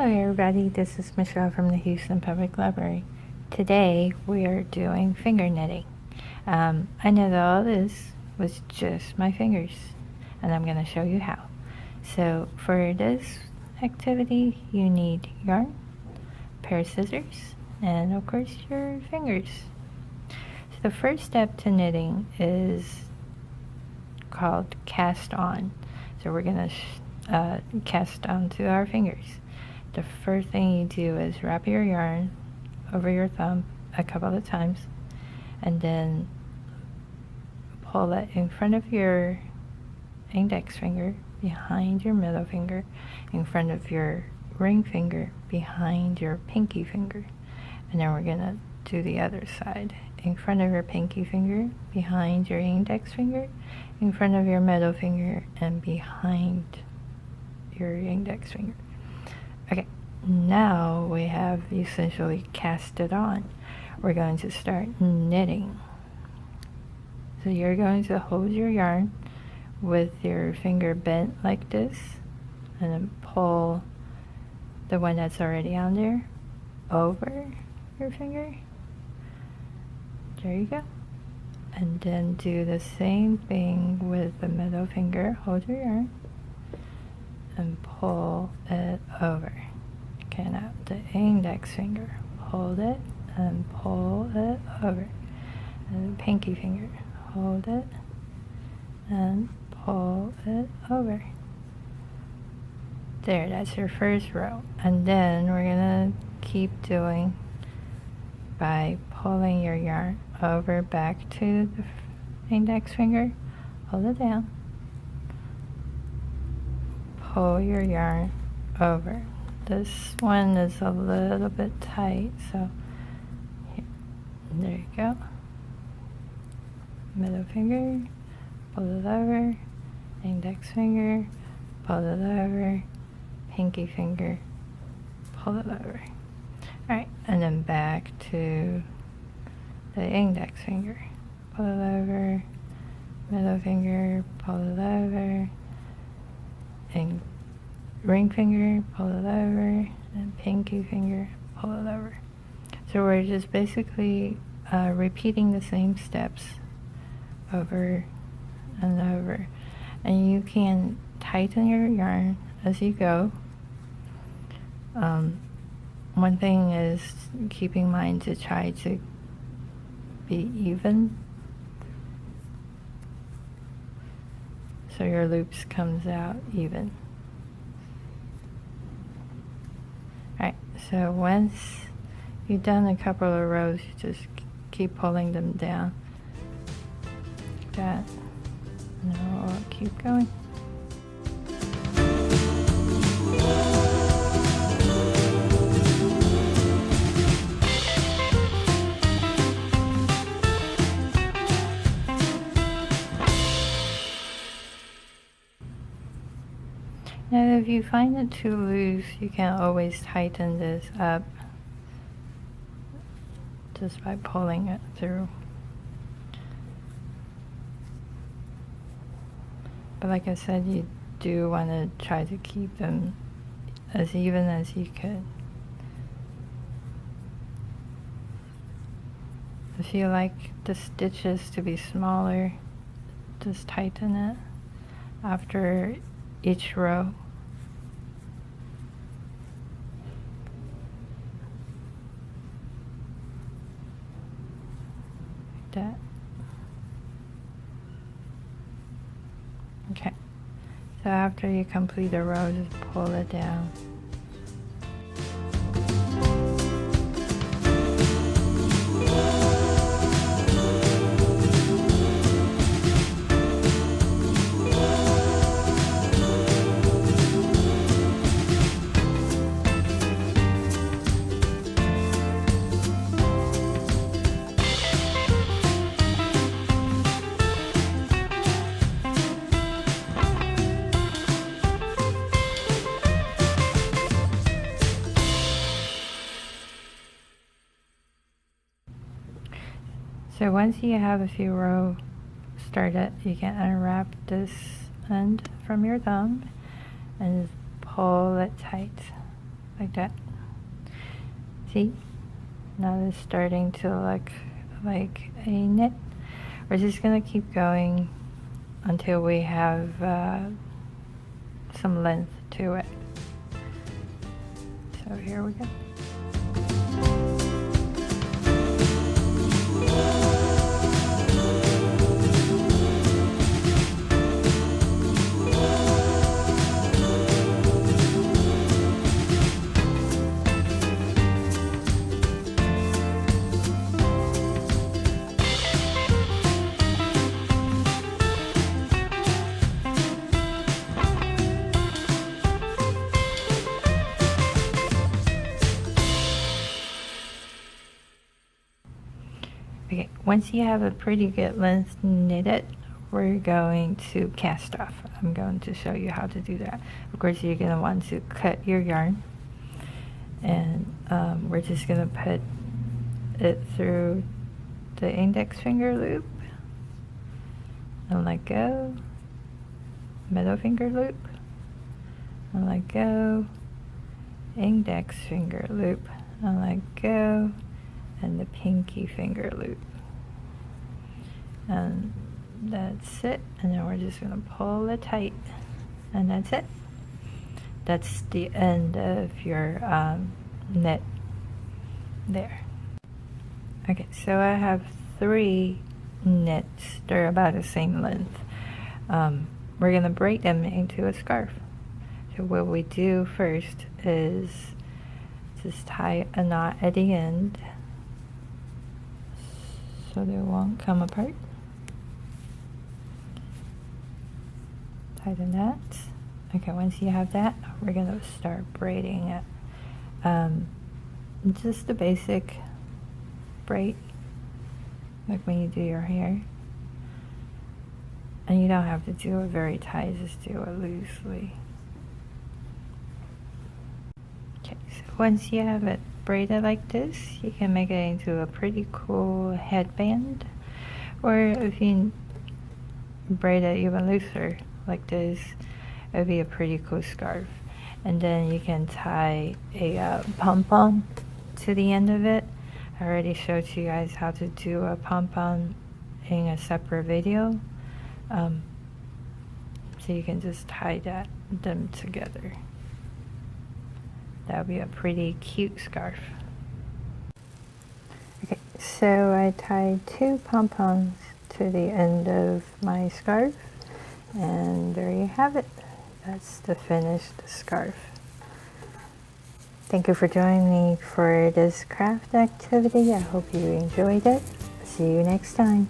Hello everybody, this is Michelle from the Houston Public Library. Today we are doing finger knitting. I know that all this was just my fingers, and I'm going to show you how. So for this activity you need yarn, a pair of scissors, and of course your fingers. So the first step to knitting is called cast on. So we're going to cast onto our fingers. The first thing you do is wrap your yarn over your thumb a couple of times and then pull it in front of your index finger, behind your middle finger, in front of your ring finger, behind your pinky finger. And then we're going to do the other side. In front of your pinky finger, behind your index finger, in front of your middle finger, and behind your index finger. Okay, now we have essentially cast it on. We're going to start knitting. So you're going to hold your yarn with your finger bent like this, and then pull the one that's already on there over your finger. There you go. And then do the same thing with the middle finger. Hold your yarn and pull it over. Okay, now the index finger, hold it and pull it over. And the pinky finger, hold it and pull it over. There, that's your first row. And then we're gonna keep doing by pulling your yarn over back to the index finger, hold it down, pull your yarn over. This one is a little bit tight, so here, there you go. Middle finger, pull it over, index finger, pull it over, pinky finger, pull it over. Alright, and then back to the index finger, pull it over, middle finger, pull it over, and ring finger, pull it over, and pinky finger, pull it over. So we're just basically repeating the same steps over and over. And you can tighten your yarn as you go. One thing is keep in mind to try to be even, so your loops comes out even. Alright, so once you've done a couple of rows, you just keep pulling them down like that. Now I'll keep going. Now if you find it too loose, you can always tighten this up just by pulling it through. But like I said, you do want to try to keep them as even as you could. If you like the stitches to be smaller, just tighten it after each row. Like that. Okay. So after you complete a row, just pull it down. So once you have a few rows started, you can unwrap this end from your thumb and pull it tight. like that. See? Now it's starting to look like a knit. We're just gonna keep going until we have some length to it. So here we go. Okay, once you have a pretty good length knitted, we're going to cast off. I'm going to show you how to do that. Of course, you're going to want to cut your yarn, and we're just going to put it through the index finger loop and let go, middle finger loop and let go, index finger loop and let go, and the pinky finger loop, and that's it. And then we're just going to pull it tight, and that's it. That's the end of your knit there. Okay, so I have 3 knits. They're about the same length. We're going to break them into a scarf. So what we do first is just tie a knot at the end so they won't come apart. Tie the knots. Okay, once you have that, we're going to start braiding it. Just the basic braid, like when you do your hair. And you don't have to do it very tight, just do it loosely. Okay, so once you have it braided like this, you can make it into a pretty cool headband. Or if you braid it even looser like this, it would be a pretty cool scarf. And then you can tie a pom-pom to the end of it. I already showed you guys how to do a pom-pom in a separate video. So you can just tie them together. That would be a pretty cute scarf. Okay, so I tied 2 pom-poms to the end of my scarf, and there you have it. That's the finished scarf. Thank you for joining me for this craft activity. I hope you enjoyed it. See you next time.